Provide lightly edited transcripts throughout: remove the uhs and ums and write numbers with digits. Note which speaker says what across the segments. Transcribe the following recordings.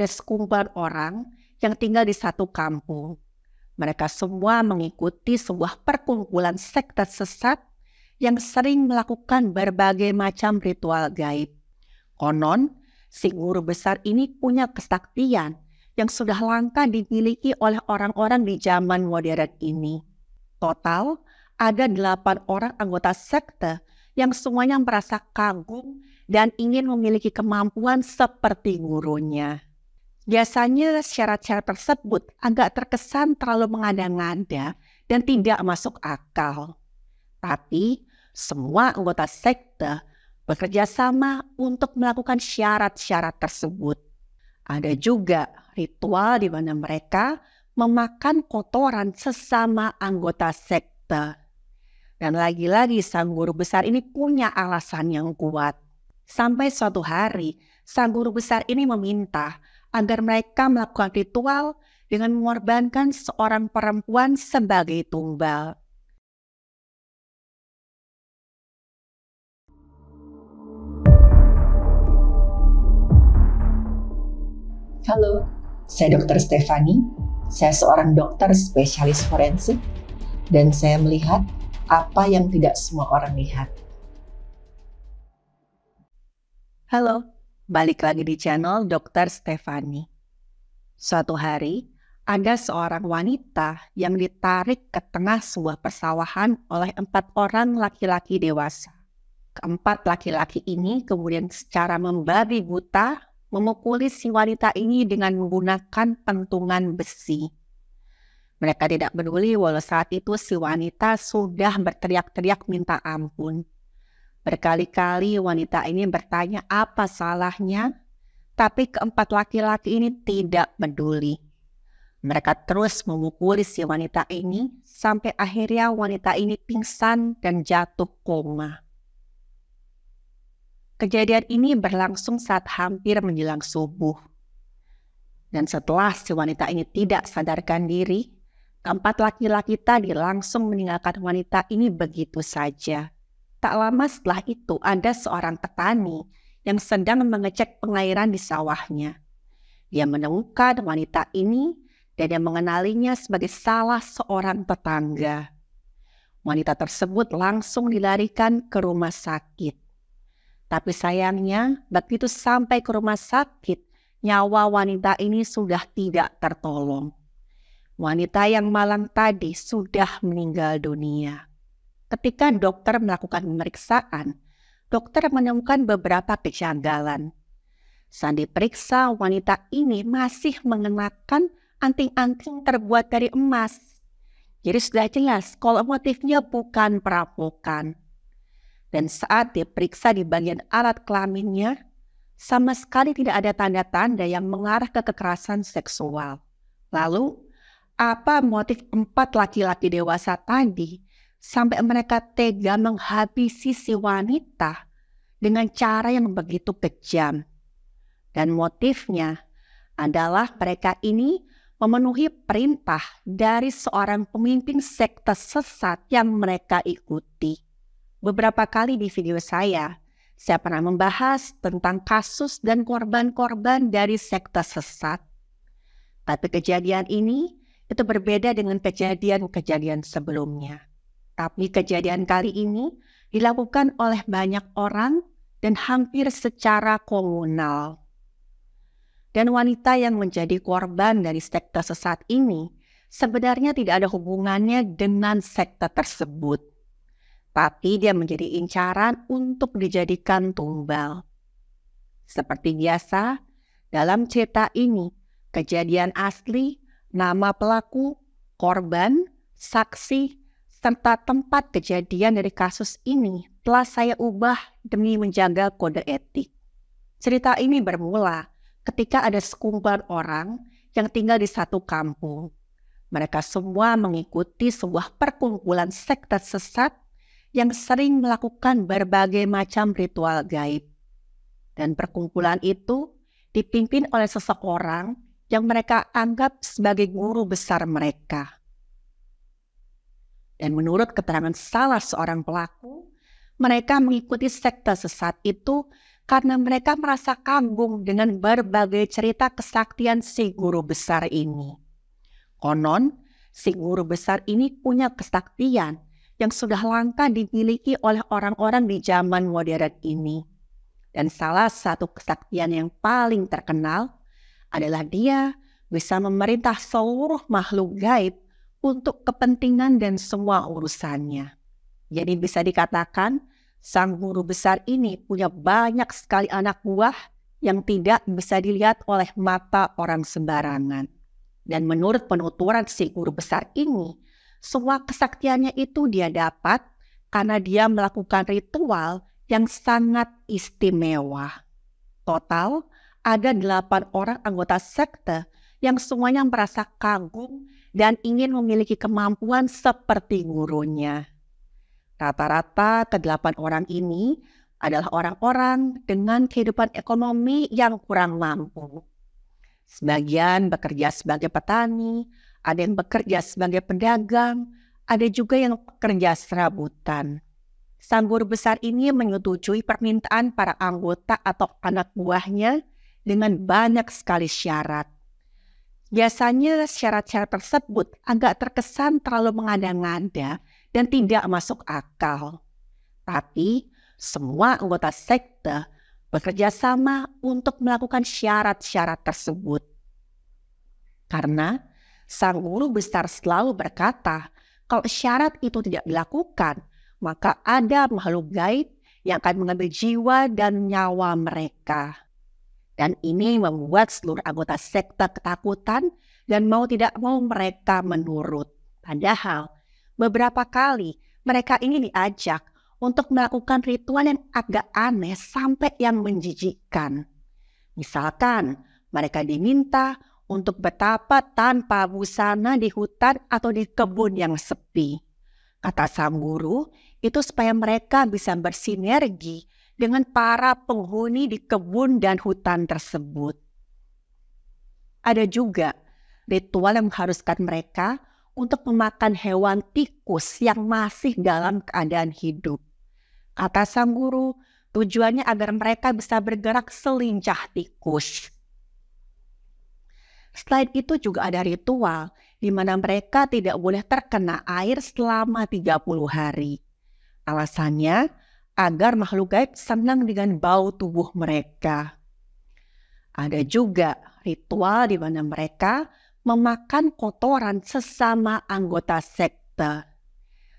Speaker 1: ada sekumpulan orang yang tinggal di satu kampung. Mereka semua mengikuti sebuah perkumpulan sekte sesat yang sering melakukan berbagai macam ritual gaib. Konon, si guru besar ini punya kesaktian yang sudah langka dimiliki oleh orang-orang di zaman modern ini. Total, ada 8 orang anggota sekte yang semuanya merasa kagum dan ingin memiliki kemampuan seperti gurunya. Biasanya syarat-syarat tersebut agak terkesan terlalu mengada-ngada dan tidak masuk akal. Tapi semua anggota sekte bekerja sama untuk melakukan syarat-syarat tersebut. Ada juga ritual di mana mereka memakan kotoran sesama anggota sekte. Dan lagi-lagi sang guru besar ini punya alasan yang kuat. Sampai suatu hari, sang guru besar ini meminta agar mereka melakukan ritual dengan mengorbankan seorang perempuan sebagai tumbal.
Speaker 2: Halo, saya Dr. Stefani. Saya seorang dokter spesialis forensik dan saya melihat apa yang tidak semua orang lihat.
Speaker 1: Halo, balik lagi di channel Dr. Stefani. Suatu hari, ada seorang wanita yang ditarik ke tengah sebuah persawahan oleh 4 orang laki-laki dewasa. Keempat laki-laki ini kemudian secara membabi buta memukuli si wanita ini dengan menggunakan pentungan besi. Mereka tidak peduli walau saat itu si wanita sudah berteriak-teriak minta ampun. Berkali-kali wanita ini bertanya apa salahnya, tapi keempat laki-laki ini tidak peduli. Mereka terus memukuli si wanita ini sampai akhirnya wanita ini pingsan dan jatuh koma. Kejadian ini berlangsung saat hampir menjelang subuh. Dan setelah si wanita ini tidak sadarkan diri, keempat laki-laki tadi langsung meninggalkan wanita ini begitu saja. Tak lama setelah itu ada seorang petani yang sedang mengecek pengairan di sawahnya. Dia menemukan wanita ini dan dia mengenalinya sebagai salah seorang tetangga. Wanita tersebut langsung dilarikan ke rumah sakit. Tapi sayangnya begitu sampai ke rumah sakit, nyawa wanita ini sudah tidak tertolong. Wanita yang malang tadi sudah meninggal dunia. Ketika dokter melakukan pemeriksaan, dokter menemukan beberapa kejanggalan. Saat diperiksa, wanita ini masih mengenakan anting-anting terbuat dari emas. Jadi sudah jelas kalau motifnya bukan perampokan. Dan saat diperiksa di bagian alat kelaminnya, sama sekali tidak ada tanda-tanda yang mengarah ke kekerasan seksual. Lalu, apa motif 4 laki-laki dewasa tadi sampai mereka tega menghabisi si wanita dengan cara yang begitu kejam? Dan motifnya adalah mereka ini memenuhi perintah dari seorang pemimpin sekte sesat yang mereka ikuti. Beberapa kali di video saya pernah membahas tentang kasus dan korban-korban dari sekte sesat. Tapi kejadian ini itu berbeda dengan kejadian-kejadian sebelumnya. Tapi kejadian kali ini dilakukan oleh banyak orang dan hampir secara komunal. Dan wanita yang menjadi korban dari sekte sesat ini sebenarnya tidak ada hubungannya dengan sekte tersebut. Tapi dia menjadi incaran untuk dijadikan tumbal. Seperti biasa, dalam cerita ini, kejadian asli, nama pelaku, korban, saksi, serta tempat kejadian dari kasus ini telah saya ubah demi menjaga kode etik. Cerita ini bermula ketika ada sekumpulan orang yang tinggal di satu kampung. Mereka semua mengikuti sebuah perkumpulan sekte sesat yang sering melakukan berbagai macam ritual gaib. Dan perkumpulan itu dipimpin oleh seseorang yang mereka anggap sebagai guru besar mereka. Dan menurut keterangan salah seorang pelaku, mereka mengikuti sekte sesat itu karena mereka merasa kagum dengan berbagai cerita kesaktian si guru besar ini. Konon, si guru besar ini punya kesaktian yang sudah langka dimiliki oleh orang-orang di zaman modern ini. Dan salah satu kesaktian yang paling terkenal adalah dia bisa memerintah seluruh makhluk gaib untuk kepentingan dan semua urusannya. Jadi bisa dikatakan, sang guru besar ini punya banyak sekali anak buah yang tidak bisa dilihat oleh mata orang sembarangan. Dan menurut penuturan si guru besar ini, semua kesaktiannya itu dia dapat karena dia melakukan ritual yang sangat istimewa. Total, ada 8 orang anggota sekte yang semuanya merasa kagum dan ingin memiliki kemampuan seperti gurunya. Rata-rata ke-8 orang ini adalah orang-orang dengan kehidupan ekonomi yang kurang mampu. Sebagian bekerja sebagai petani, ada yang bekerja sebagai pedagang, ada juga yang bekerja serabutan. Sang guru besar ini menyetujui permintaan para anggota atau anak buahnya dengan banyak sekali syarat. Biasanya syarat-syarat tersebut agak terkesan terlalu mengada-ngada dan tidak masuk akal. Tapi semua anggota sekte bekerja sama untuk melakukan syarat-syarat tersebut. Karena sang guru besar selalu berkata, kalau syarat itu tidak dilakukan, maka ada makhluk gaib yang akan mengambil jiwa dan nyawa mereka. Dan ini membuat seluruh anggota sekte ketakutan dan mau tidak mau mereka menurut. Padahal beberapa kali mereka ini diajak untuk melakukan ritual yang agak aneh sampai yang menjijikkan. Misalkan mereka diminta untuk bertapa tanpa busana di hutan atau di kebun yang sepi. Kata sang guru, itu supaya mereka bisa bersinergi dengan para penghuni di kebun dan hutan tersebut. Ada juga ritual yang mengharuskan mereka untuk memakan hewan tikus yang masih dalam keadaan hidup. Kata sang guru, tujuannya agar mereka bisa bergerak selincah tikus. Selain itu juga ada ritual di mana mereka tidak boleh terkena air selama 30 hari. Alasannya agar makhluk gaib senang dengan bau tubuh mereka. Ada juga ritual di mana mereka memakan kotoran sesama anggota sekte.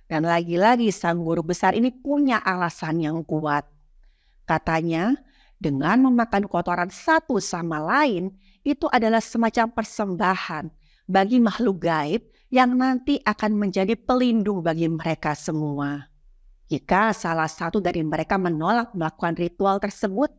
Speaker 1: Dan lagi-lagi sang guru besar ini punya alasan yang kuat. Katanya dengan memakan kotoran satu sama lain itu adalah semacam persembahan bagi makhluk gaib yang nanti akan menjadi pelindung bagi mereka semua. Jika salah satu dari mereka menolak melakukan ritual tersebut,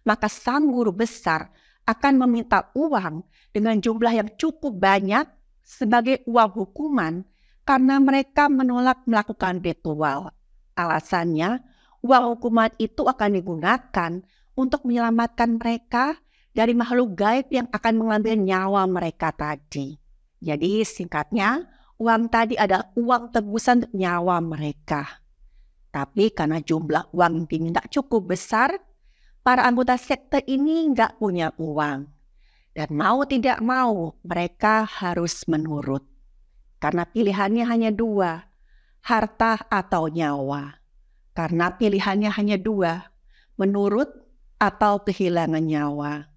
Speaker 1: maka sang guru besar akan meminta uang dengan jumlah yang cukup banyak sebagai uang hukuman karena mereka menolak melakukan ritual. Alasannya, uang hukuman itu akan digunakan untuk menyelamatkan mereka dari makhluk gaib yang akan mengambil nyawa mereka tadi. Jadi singkatnya, uang tadi adalah uang tebusan nyawa mereka. Tapi karena jumlah uang yang diminta cukup besar, para anggota sekte ini nggak punya uang. Dan mau tidak mau, mereka harus menurut. Karena pilihannya hanya 2, harta atau nyawa. Karena pilihannya hanya 2, menurut atau kehilangan nyawa.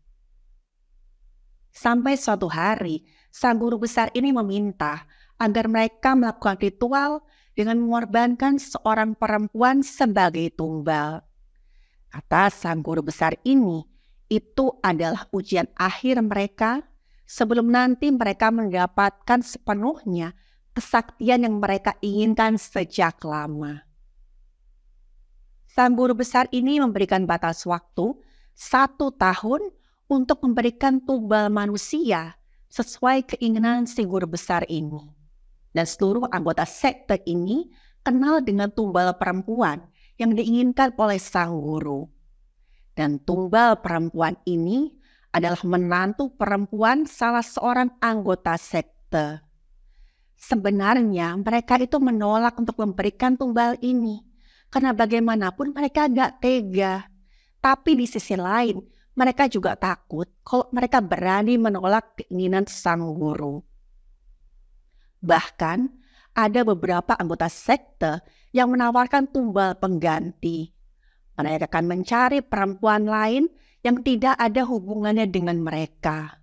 Speaker 1: Sampai suatu hari, sang guru besar ini meminta agar mereka melakukan ritual dengan mengorbankan seorang perempuan sebagai tumbal. Kata sang guru besar ini, itu adalah ujian akhir mereka sebelum nanti mereka mendapatkan sepenuhnya kesaktian yang mereka inginkan sejak lama. Sang guru besar ini memberikan batas waktu 1 tahun untuk memberikan tumbal manusia sesuai keinginan si guru besar ini. Dan seluruh anggota sekte ini kenal dengan tumbal perempuan yang diinginkan oleh sang guru. Dan tumbal perempuan ini adalah menantu perempuan salah seorang anggota sekte. Sebenarnya mereka itu menolak untuk memberikan tumbal ini, karena bagaimanapun mereka gak tega. Tapi di sisi lain, mereka juga takut kalau mereka berani menolak keinginan sang guru. Bahkan, ada beberapa anggota sekte yang menawarkan tumbal pengganti. Mereka akan mencari perempuan lain yang tidak ada hubungannya dengan mereka.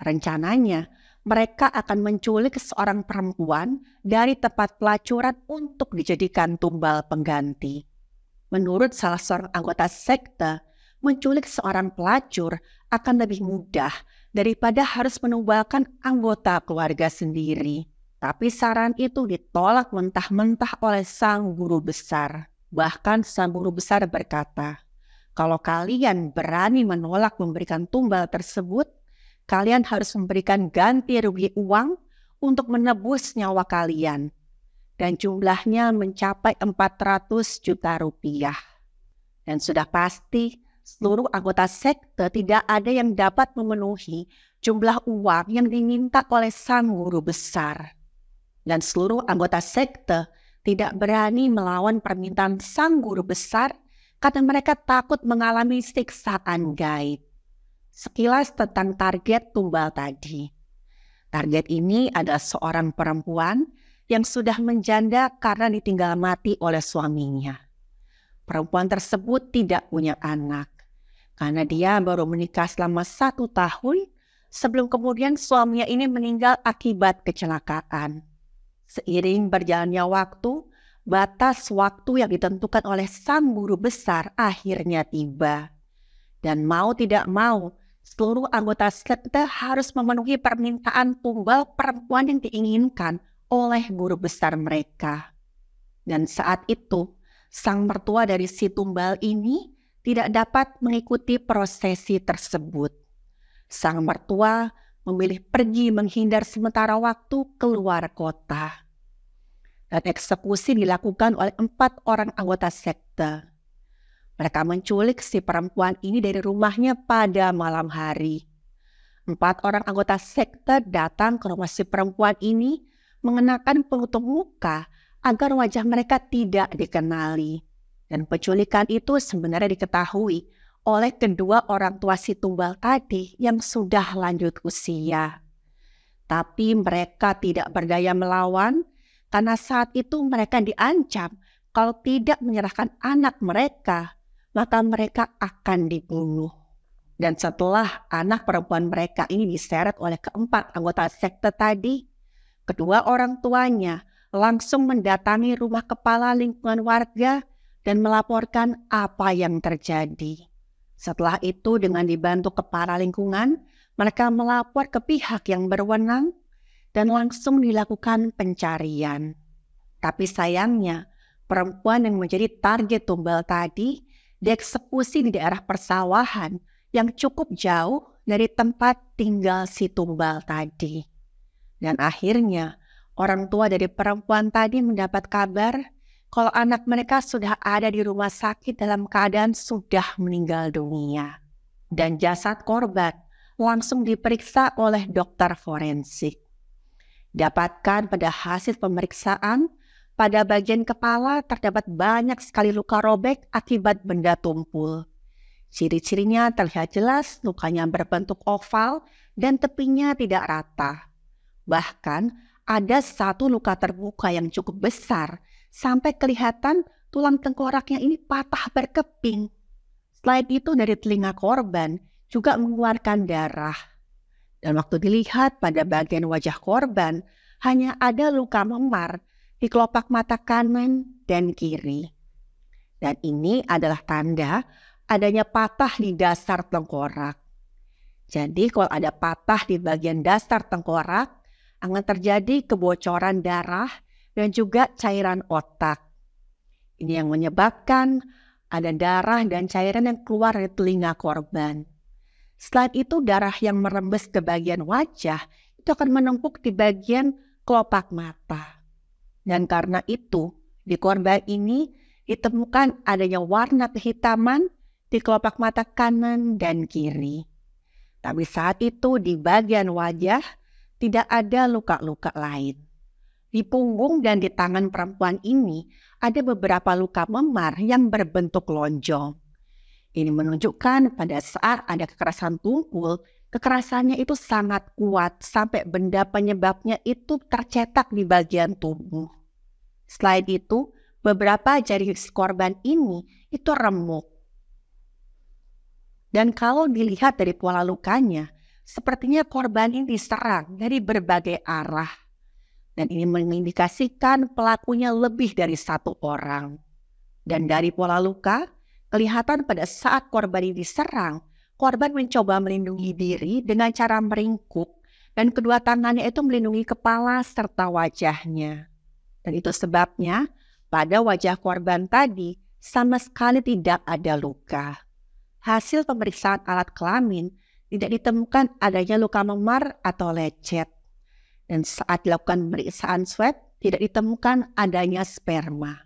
Speaker 1: Rencananya, mereka akan menculik seorang perempuan dari tempat pelacuran untuk dijadikan tumbal pengganti. Menurut salah seorang anggota sekte, menculik seorang pelacur akan lebih mudah daripada harus menumbalkan anggota keluarga sendiri. Tapi saran itu ditolak mentah-mentah oleh sang guru besar. Bahkan sang guru besar berkata, kalau kalian berani menolak memberikan tumbal tersebut, kalian harus memberikan ganti rugi uang untuk menebus nyawa kalian. Dan jumlahnya mencapai 400 juta rupiah. Dan sudah pasti seluruh anggota sekte tidak ada yang dapat memenuhi jumlah uang yang diminta oleh sang guru besar. Dan seluruh anggota sekte tidak berani melawan permintaan sang guru besar karena mereka takut mengalami siksaan gaib. Sekilas tentang target tumbal tadi. Target ini adalah seorang perempuan yang sudah menjanda karena ditinggal mati oleh suaminya. Perempuan tersebut tidak punya anak karena dia baru menikah selama 1 tahun sebelum kemudian suaminya ini meninggal akibat kecelakaan. Seiring berjalannya waktu, batas waktu yang ditentukan oleh sang guru besar akhirnya tiba. Dan mau tidak mau, seluruh anggota sekte harus memenuhi permintaan tumbal perempuan yang diinginkan oleh guru besar mereka. Dan saat itu, sang mertua dari si tumbal ini tidak dapat mengikuti prosesi tersebut. Sang mertua memilih pergi menghindar sementara waktu keluar kota. Dan eksekusi dilakukan oleh 4 orang anggota sekte. Mereka menculik si perempuan ini dari rumahnya pada malam hari. 4 orang anggota sekte datang ke rumah si perempuan ini mengenakan penutup muka agar wajah mereka tidak dikenali. Dan penculikan itu sebenarnya diketahui oleh kedua orang tua si tumbal tadi yang sudah lanjut usia. Tapi mereka tidak berdaya melawan karena saat itu mereka diancam kalau tidak menyerahkan anak mereka, maka mereka akan dibunuh. Dan setelah anak perempuan mereka ini diseret oleh keempat anggota sekte tadi, kedua orang tuanya langsung mendatangi rumah kepala lingkungan warga dan melaporkan apa yang terjadi. Setelah itu dengan dibantu kepala lingkungan, mereka melapor ke pihak yang berwenang dan langsung dilakukan pencarian. Tapi sayangnya, perempuan yang menjadi target tumbal tadi dieksekusi di daerah persawahan yang cukup jauh dari tempat tinggal si tumbal tadi. Dan akhirnya, orang tua dari perempuan tadi mendapat kabar kalau anak mereka sudah ada di rumah sakit dalam keadaan sudah meninggal dunia. Dan jasad korban langsung diperiksa oleh dokter forensik. Dapatkan pada hasil pemeriksaan, pada bagian kepala terdapat banyak sekali luka robek akibat benda tumpul. Ciri-cirinya terlihat jelas, lukanya berbentuk oval dan tepinya tidak rata. Bahkan ada satu luka terbuka yang cukup besar, sampai kelihatan tulang tengkoraknya ini patah berkeping. Selain itu dari telinga korban juga mengeluarkan darah. Dan waktu dilihat pada bagian wajah korban, hanya ada luka memar di kelopak mata kanan dan kiri. Dan ini adalah tanda adanya patah di dasar tengkorak. Jadi kalau ada patah di bagian dasar tengkorak, akan terjadi kebocoran darah dan juga cairan otak. Ini yang menyebabkan ada darah dan cairan yang keluar dari telinga korban. Selain itu, darah yang merembes ke bagian wajah itu akan menumpuk di bagian kelopak mata. Dan karena itu, di korban ini ditemukan adanya warna kehitaman di kelopak mata kanan dan kiri. Tapi saat itu di bagian wajah tidak ada luka-luka lain. Di punggung dan di tangan perempuan ini ada beberapa luka memar yang berbentuk lonjong. Ini menunjukkan pada saat ada kekerasan tumpul, kekerasannya itu sangat kuat sampai benda penyebabnya itu tercetak di bagian tubuh. Selain itu, beberapa jari si korban ini itu remuk. Dan kalau dilihat dari pola lukanya, sepertinya korban ini diserang dari berbagai arah. Dan ini mengindikasikan pelakunya lebih dari satu orang. Dan dari pola luka, kelihatan pada saat korban ini diserang, korban mencoba melindungi diri dengan cara meringkuk, dan kedua tangannya itu melindungi kepala serta wajahnya. Dan itu sebabnya pada wajah korban tadi sama sekali tidak ada luka. Hasil pemeriksaan alat kelamin tidak ditemukan adanya luka memar atau lecet. Dan saat dilakukan pemeriksaan swab tidak ditemukan adanya sperma.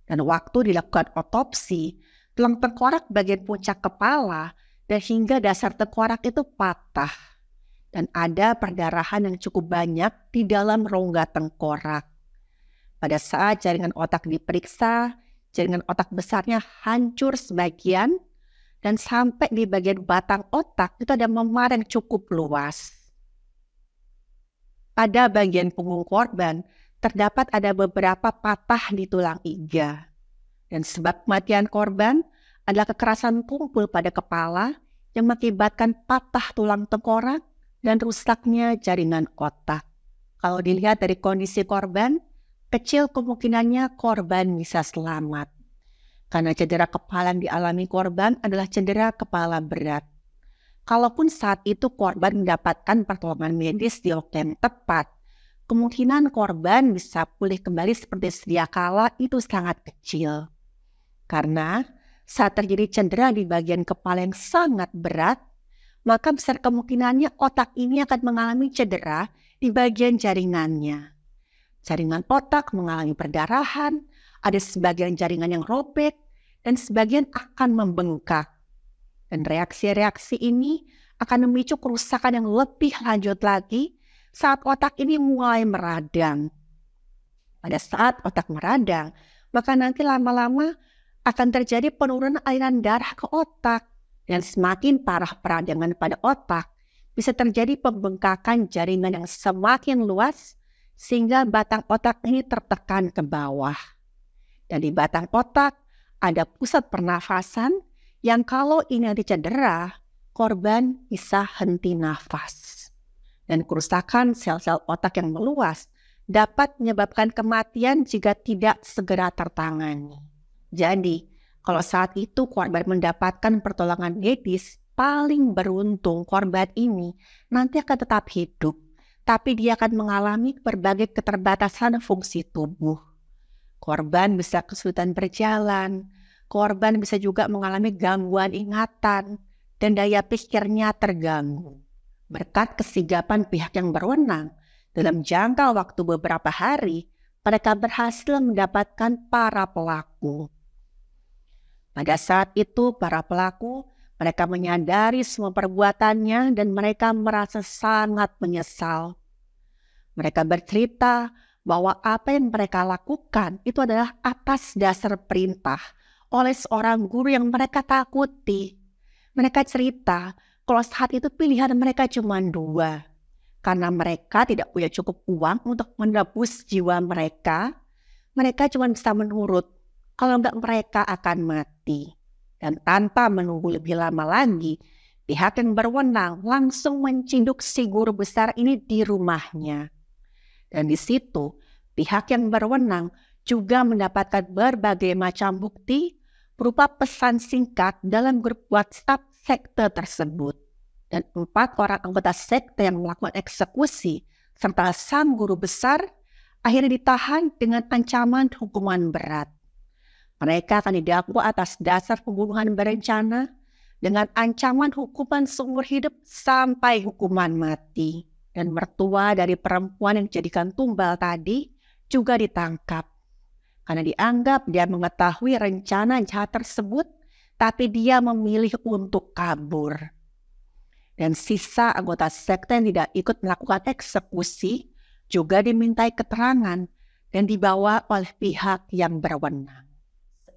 Speaker 1: Dan waktu dilakukan otopsi, tulang tengkorak bagian puncak kepala dan hingga dasar tengkorak itu patah. Dan ada perdarahan yang cukup banyak di dalam rongga tengkorak. Pada saat jaringan otak diperiksa, jaringan otak besarnya hancur sebagian, dan sampai di bagian batang otak itu ada memar yang cukup luas. Pada bagian punggung korban, terdapat ada beberapa patah di tulang iga. Dan sebab kematian korban adalah kekerasan tumpul pada kepala yang mengakibatkan patah tulang tengkorak dan rusaknya jaringan otak. Kalau dilihat dari kondisi korban, kecil kemungkinannya korban bisa selamat. Karena cedera kepala yang dialami korban adalah cedera kepala berat. Kalaupun saat itu korban mendapatkan pertolongan medis di waktu yang tepat, kemungkinan korban bisa pulih kembali seperti sedia kala itu sangat kecil. Karena saat terjadi cedera di bagian kepala yang sangat berat, maka besar kemungkinannya otak ini akan mengalami cedera di bagian jaringannya. Jaringan otak mengalami perdarahan, ada sebagian jaringan yang robek, dan sebagian akan membengkak. Dan reaksi-reaksi ini akan memicu kerusakan yang lebih lanjut lagi saat otak ini mulai meradang. Pada saat otak meradang, maka nanti lama-lama akan terjadi penurunan aliran darah ke otak. Dan semakin parah peradangan pada otak, bisa terjadi pembengkakan jaringan yang semakin luas, sehingga batang otak ini tertekan ke bawah. Dan di batang otak ada pusat pernafasan yang kalau ini nanti cedera, korban bisa henti nafas. Dan kerusakan sel-sel otak yang meluas dapat menyebabkan kematian jika tidak segera tertangani. Jadi, kalau saat itu korban mendapatkan pertolongan medis, paling beruntung korban ini nanti akan tetap hidup, tapi dia akan mengalami berbagai keterbatasan fungsi tubuh. Korban bisa kesulitan berjalan, korban bisa juga mengalami gangguan ingatan, dan daya pikirnya terganggu. Berkat kesigapan pihak yang berwenang, dalam jangka waktu beberapa hari, mereka berhasil mendapatkan para pelaku. Pada saat itu, para pelaku, mereka menyadari semua perbuatannya dan mereka merasa sangat menyesal. Mereka bercerita bahwa apa yang mereka lakukan itu adalah atas dasar perintah oleh seorang guru yang mereka takuti. Mereka cerita kalau saat itu pilihan mereka cuma dua. Karena mereka tidak punya cukup uang untuk menebus jiwa mereka, mereka cuma bisa menurut. Kalau enggak mereka akan mati. Dan tanpa menunggu lebih lama lagi, pihak yang berwenang langsung menciduk si guru besar ini di rumahnya. Dan di situ, pihak yang berwenang juga mendapatkan berbagai macam bukti berupa pesan singkat dalam grup WhatsApp sekte tersebut. Dan 4 orang anggota sekte yang melakukan eksekusi serta sang guru besar akhirnya ditahan dengan ancaman hukuman berat. Mereka akan didakwa atas dasar pembunuhan berencana dengan ancaman hukuman seumur hidup sampai hukuman mati. Dan mertua dari perempuan yang dijadikan tumbal tadi juga ditangkap. Karena dianggap dia mengetahui rencana jahat tersebut, tapi dia memilih untuk kabur. Dan sisa anggota sekte yang tidak ikut melakukan eksekusi juga dimintai keterangan dan dibawa oleh pihak yang berwenang.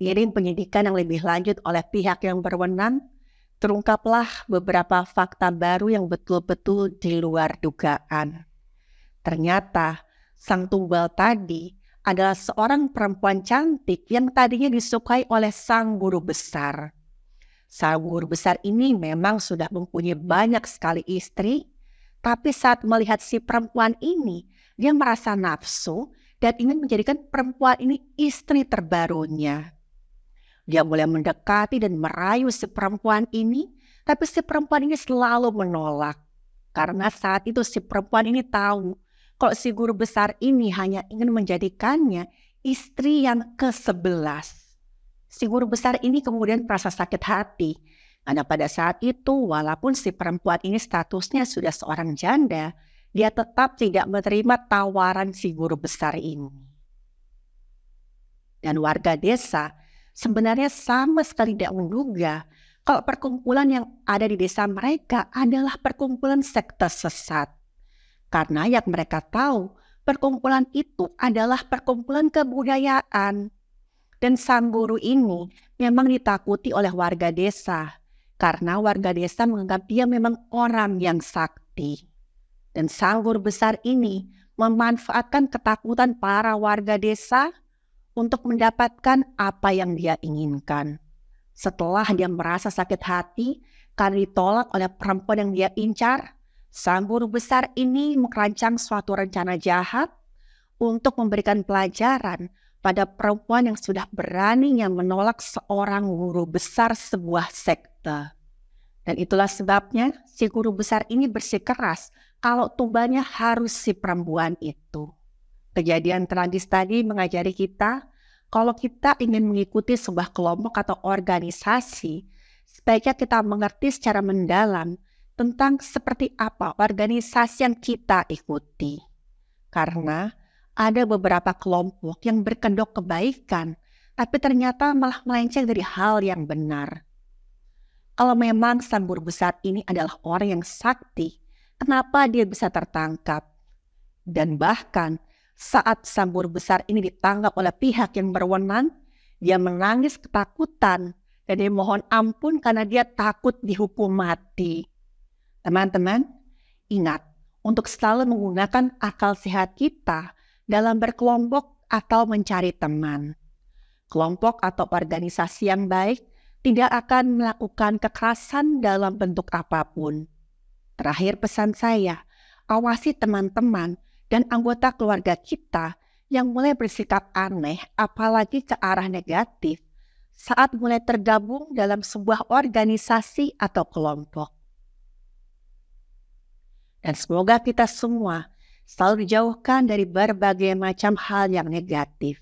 Speaker 1: Seiring penyidikan yang lebih lanjut oleh pihak yang berwenang, terungkaplah beberapa fakta baru yang betul-betul di luar dugaan. Ternyata sang tumbal tadi adalah seorang perempuan cantik yang tadinya disukai oleh sang guru besar. Sang guru besar ini memang sudah mempunyai banyak sekali istri, tapi saat melihat si perempuan ini, dia merasa nafsu dan ingin menjadikan perempuan ini istri terbarunya. Dia mulai mendekati dan merayu si perempuan ini, tapi si perempuan ini selalu menolak. Karena saat itu si perempuan ini tahu kalau si guru besar ini hanya ingin menjadikannya istri yang ke-11. Si guru besar ini kemudian merasa sakit hati. Karena pada saat itu walaupun si perempuan ini statusnya sudah seorang janda, dia tetap tidak menerima tawaran si guru besar ini. Dan warga desa sebenarnya sama sekali tidak menduga kalau perkumpulan yang ada di desa mereka adalah perkumpulan sekte sesat. Karena yang mereka tahu, perkumpulan itu adalah perkumpulan kebudayaan. Dan sang guru ini memang ditakuti oleh warga desa, karena warga desa menganggap dia memang orang yang sakti. Dan sang guru besar ini memanfaatkan ketakutan para warga desa untuk mendapatkan apa yang dia inginkan. Setelah dia merasa sakit hati karena ditolak oleh perempuan yang dia incar, sang guru besar ini merancang suatu rencana jahat untuk memberikan pelajaran pada perempuan yang sudah berani yang menolak seorang guru besar sebuah sekte. Dan itulah sebabnya si guru besar ini bersikeras kalau tumbalnya harus si perempuan itu. Kejadian tragis tadi mengajari kita kalau kita ingin mengikuti sebuah kelompok atau organisasi, sebaiknya kita mengerti secara mendalam tentang seperti apa organisasi yang kita ikuti. Karena ada beberapa kelompok yang berkedok kebaikan, tapi ternyata malah melenceng dari hal yang benar. Kalau memang sang guru besar ini adalah orang yang sakti, kenapa dia bisa tertangkap? Dan bahkan saat sang guru besar ini ditangkap oleh pihak yang berwenang, dia menangis ketakutan dan dia mohon ampun karena dia takut dihukum mati. Teman-teman, ingat untuk selalu menggunakan akal sehat kita dalam berkelompok atau mencari teman. Kelompok atau organisasi yang baik tidak akan melakukan kekerasan dalam bentuk apapun. Terakhir pesan saya, awasi teman-teman dan anggota keluarga kita yang mulai bersikap aneh, apalagi ke arah negatif, saat mulai tergabung dalam sebuah organisasi atau kelompok. Dan semoga kita semua selalu dijauhkan dari berbagai macam hal yang negatif.